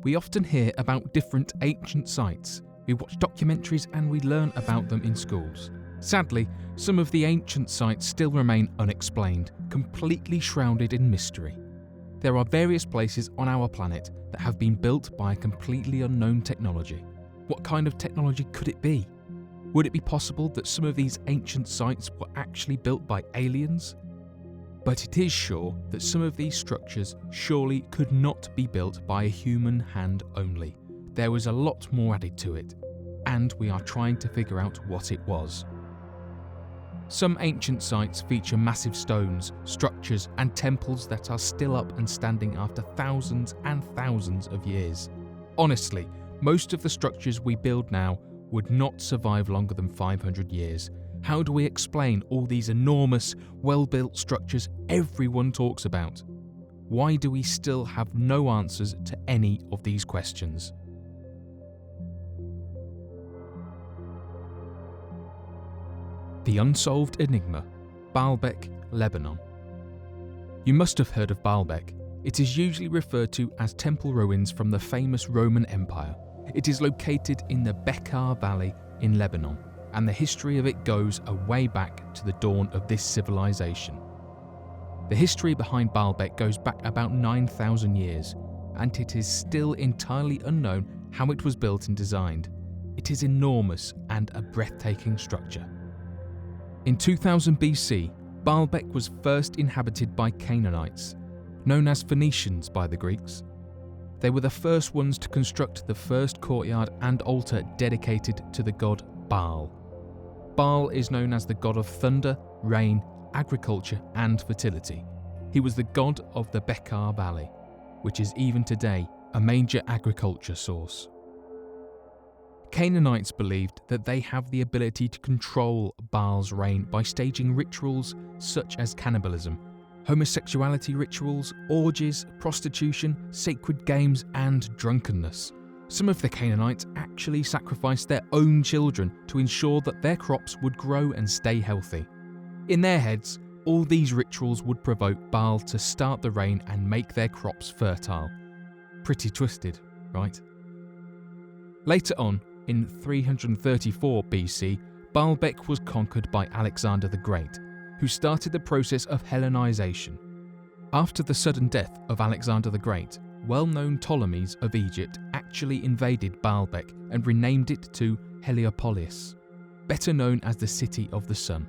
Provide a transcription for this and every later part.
We often hear about different ancient sites. We watch documentaries and we learn about them in schools. Sadly, some of the ancient sites still remain unexplained, completely shrouded in mystery. There are various places on our planet that have been built by a completely unknown technology. What kind of technology could it be? Would it be possible that some of these ancient sites were actually built by aliens? But it is sure that some of these structures surely could not be built by a human hand only. There was a lot more added to it, and we are trying to figure out what it was. Some ancient sites feature massive stones, structures, and temples that are still up and standing after thousands and thousands of years. Honestly, most of the structures we build now would not survive longer than 500 years. How do we explain all these enormous, well-built structures everyone talks about? Why do we still have no answers to any of these questions? The Unsolved Enigma, Baalbek, Lebanon. You must have heard of Baalbek. It is usually referred to as temple ruins from the famous Roman Empire. It is located in the Bekaa Valley in Lebanon, and the history of it goes a way back to the dawn of this civilization. The history behind Baalbek goes back about 9,000 years, and it is still entirely unknown how it was built and designed. It is enormous and a breathtaking structure. In 2000 BC, Baalbek was first inhabited by Canaanites, known as Phoenicians by the Greeks. They were the first ones to construct the first courtyard and altar dedicated to the god Baal. Baal is known as the god of thunder, rain, agriculture, and fertility. He was the god of the Bekaa Valley, which is even today a major agriculture source. Canaanites believed that they have the ability to control Baal's reign by staging rituals such as cannibalism, homosexuality rituals, orgies, prostitution, sacred games, and drunkenness. Some of the Canaanites actually sacrificed their own children to ensure that their crops would grow and stay healthy. In their heads, all these rituals would provoke Baal to start the rain and make their crops fertile. Pretty twisted, right? Later on, in 334 BC, Baalbek was conquered by Alexander the Great, who started the process of Hellenization. After the sudden death of Alexander the Great, well-known Ptolemies of Egypt actually invaded Baalbek and renamed it to Heliopolis, better known as the City of the Sun.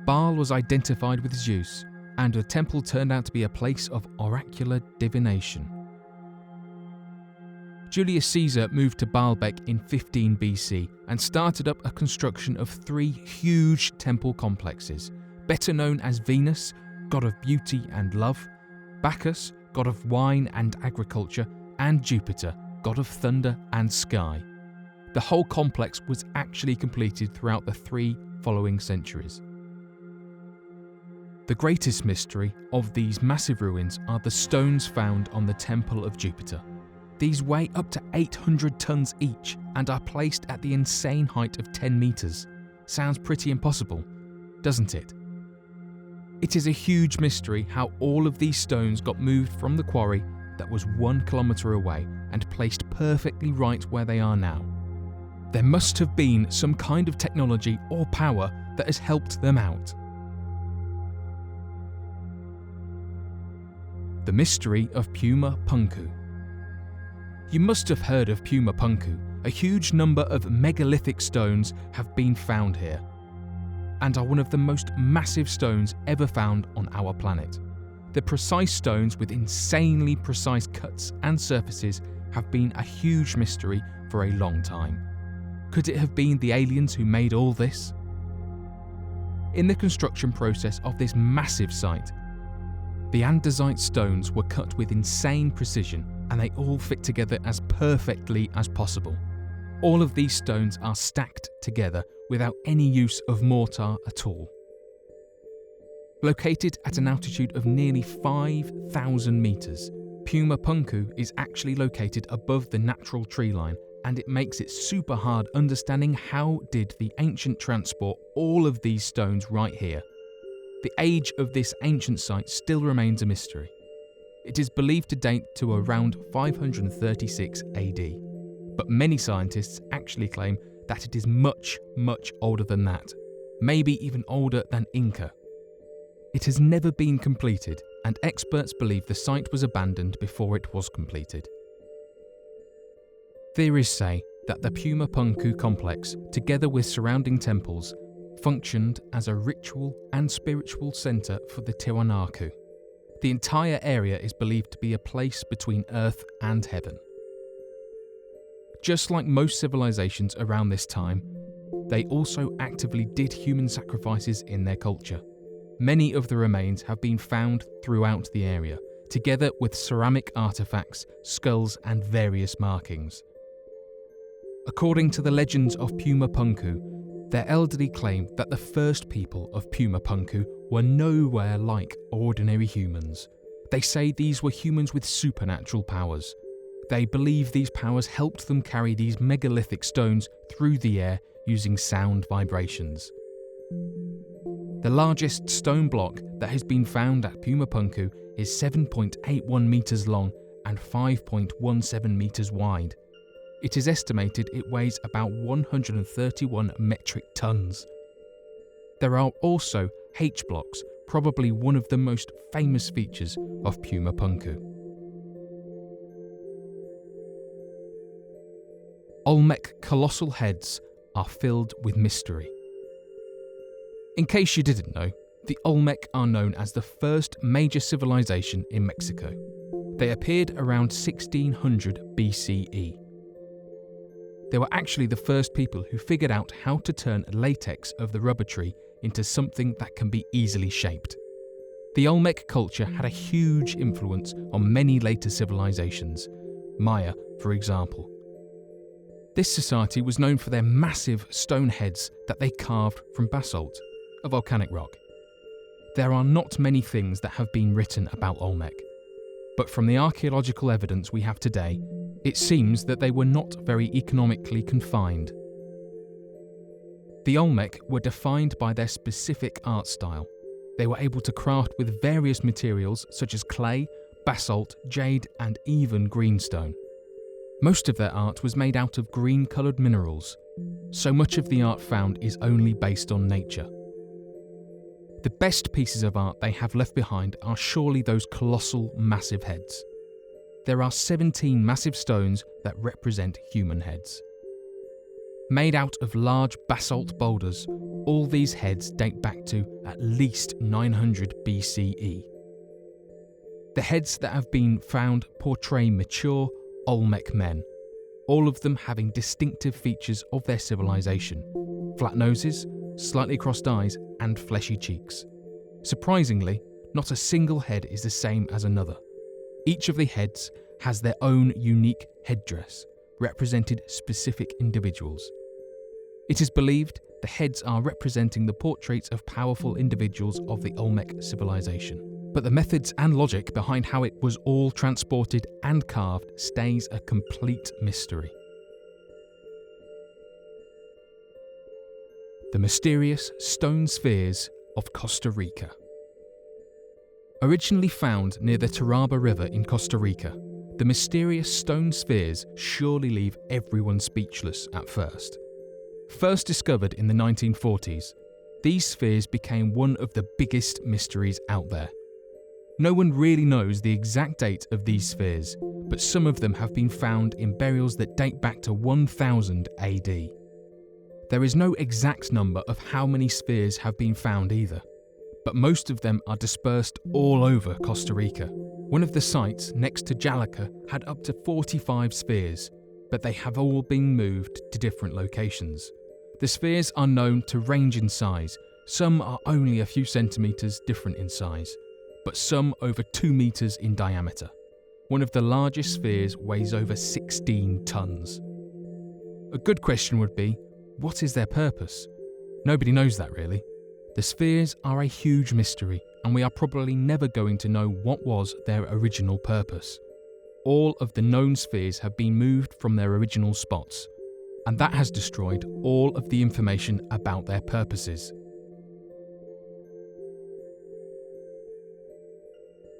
Baal was identified with Zeus, and the temple turned out to be a place of oracular divination. Julius Caesar moved to Baalbek in 15 BC and started up a construction of 3 huge temple complexes, better known as Venus, god of beauty and love, Bacchus, god of wine and agriculture, and Jupiter, god of thunder and sky. The whole complex was actually completed throughout the 3 following centuries. The greatest mystery of these massive ruins are the stones found on the Temple of Jupiter. These weigh up to 800 tons each and are placed at the insane height of 10 meters. Sounds pretty impossible, doesn't it? It is a huge mystery how all of these stones got moved from the quarry that was 1 kilometer away and placed perfectly right where they are now. There must have been some kind of technology or power that has helped them out. The Mystery of Pumapunku. You must have heard of Pumapunku. A huge number of megalithic stones have been found here, and are one of the most massive stones ever found on our planet. The precise stones with insanely precise cuts and surfaces have been a huge mystery for a long time. Could it have been the aliens who made all this? In the construction process of this massive site, the andesite stones were cut with insane precision, and they all fit together as perfectly as possible. All of these stones are stacked together without any use of mortar at all. Located at an altitude of nearly 5,000 meters, Pumapunku is actually located above the natural tree line, and it makes it super hard understanding how did the ancient transport all of these stones right here. the age of this ancient site still remains a mystery. It is believed to date to around 536 AD, but many scientists actually claim that it is much, much older than that, maybe even older than Inca. It has never been completed, and experts believe the site was abandoned before it was completed. Theories say that the Pumapunku complex, together with surrounding temples, functioned as a ritual and spiritual centre for the Tiwanaku. The entire area is believed to be a place between earth and heaven. Just like most civilizations around this time, they also actively did human sacrifices in their culture. Many of the remains have been found throughout the area, together with ceramic artifacts, skulls, and various markings. According to the legends of Pumapunku, their elderly claim that the first people of Pumapunku were nowhere like ordinary humans. They say these were humans with supernatural powers. They believe these powers helped them carry these megalithic stones through the air using sound vibrations. The largest stone block that has been found at Pumapunku is 7.81 metres long and 5.17 metres wide. It is estimated it weighs about 131 metric tons. There are also H blocks, probably one of the most famous features of Pumapunku. Olmec colossal heads are filled with mystery. In case you didn't know, the Olmec are known as the first major civilization in Mexico. They appeared around 1600 BCE. They were actually the first people who figured out how to turn latex of the rubber tree into something that can be easily shaped. The Olmec culture had a huge influence on many later civilizations, Maya, for example. This society was known for their massive stone heads that they carved from basalt, a volcanic rock. There are not many things that have been written about Olmec, but from the archaeological evidence we have today, it seems that they were not very economically confined. The Olmec were defined by their specific art style. They were able to craft with various materials such as clay, basalt, jade, and even greenstone. Most of their art was made out of green-coloured minerals. So much of the art found is only based on nature. The best pieces of art they have left behind are surely those colossal, massive heads. There are 17 massive stones that represent human heads. Made out of large basalt boulders, all these heads date back to at least 900 BCE. The heads that have been found portray mature Olmec men, all of them having distinctive features of their civilization: flat noses, slightly crossed eyes, and fleshy cheeks. Surprisingly, not a single head is the same as another. Each of the heads has their own unique headdress, represented specific individuals. It is believed the heads are representing the portraits of powerful individuals of the Olmec civilization. But the methods and logic behind how it was all transported and carved stays a complete mystery. The mysterious stone spheres of Costa Rica. Originally found near the Turaba River in Costa Rica, the mysterious stone spheres surely leave everyone speechless at first. First discovered in the 1940s, these spheres became one of the biggest mysteries out there. No one really knows the exact date of these spheres, but some of them have been found in burials that date back to 1000 AD. There is no exact number of how many spheres have been found either, but most of them are dispersed all over Costa Rica. One of the sites next to Jalica had up to 45 spheres, but they have all been moved to different locations. The spheres are known to range in size. Some are only a few centimetres different in size, but some over 2 meters in diameter. One of the largest spheres weighs over 16 tons. A good question would be, what is their purpose? Nobody knows that really. The spheres are a huge mystery, and we are probably never going to know what was their original purpose. All of the known spheres have been moved from their original spots, and that has destroyed all of the information about their purposes.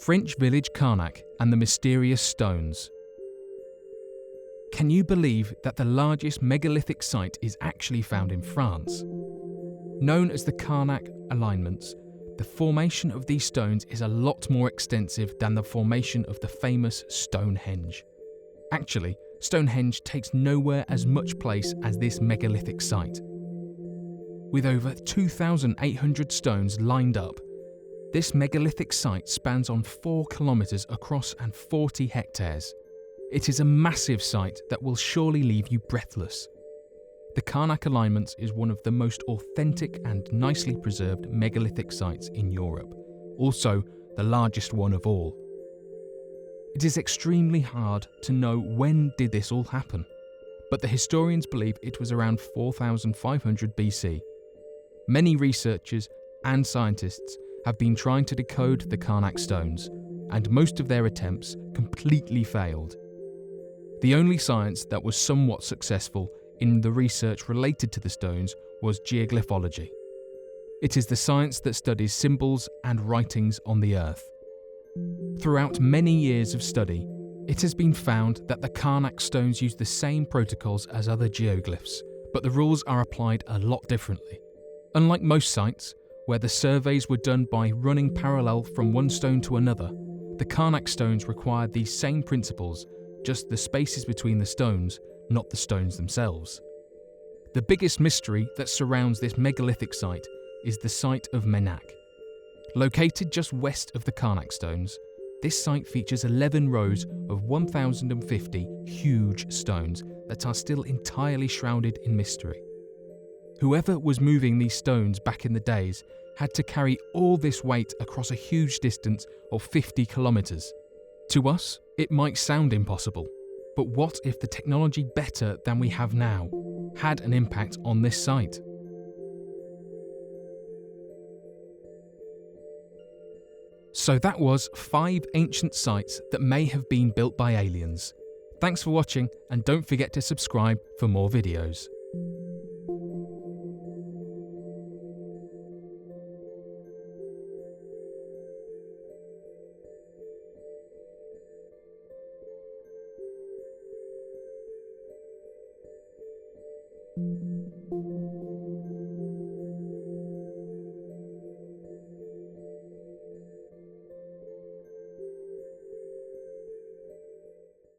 French village Carnac and the mysterious stones. Can you believe that the largest megalithic site is actually found in France? Known as the Carnac alignments, the formation of these stones is a lot more extensive than the formation of the famous Stonehenge. Actually, Stonehenge takes nowhere as much place as this megalithic site. With over 2,800 stones lined up, this megalithic site spans on 4 kilometres across and 40 hectares. It is a massive site that will surely leave you breathless. The Carnac alignments is one of the most authentic and nicely preserved megalithic sites in Europe, also the largest one of all. It is extremely hard to know when did this all happen, but the historians believe it was around 4500 BC. Many researchers and scientists have been trying to decode the Carnac stones, and most of their attempts completely failed. The only science that was somewhat successful in the research related to the stones was geoglyphology. It is the science that studies symbols and writings on the earth. Throughout many years of study, it has been found that the Carnac stones use the same protocols as other geoglyphs, but the rules are applied a lot differently. Unlike most sites, where the surveys were done by running parallel from one stone to another, the Carnac stones required these same principles, just the spaces between the stones, not the stones themselves. The biggest mystery that surrounds this megalithic site is the site of Menac. Located just west of the Carnac stones, this site features 11 rows of 1,050 huge stones that are still entirely shrouded in mystery. Whoever was moving these stones back in the days had to carry all this weight across a huge distance of 50 kilometres. To us, it might sound impossible, but what if the technology better than we have now had an impact on this site? So that was 5 ancient sites that may have been built by aliens. Thanks for watching, and don't forget to subscribe for more videos.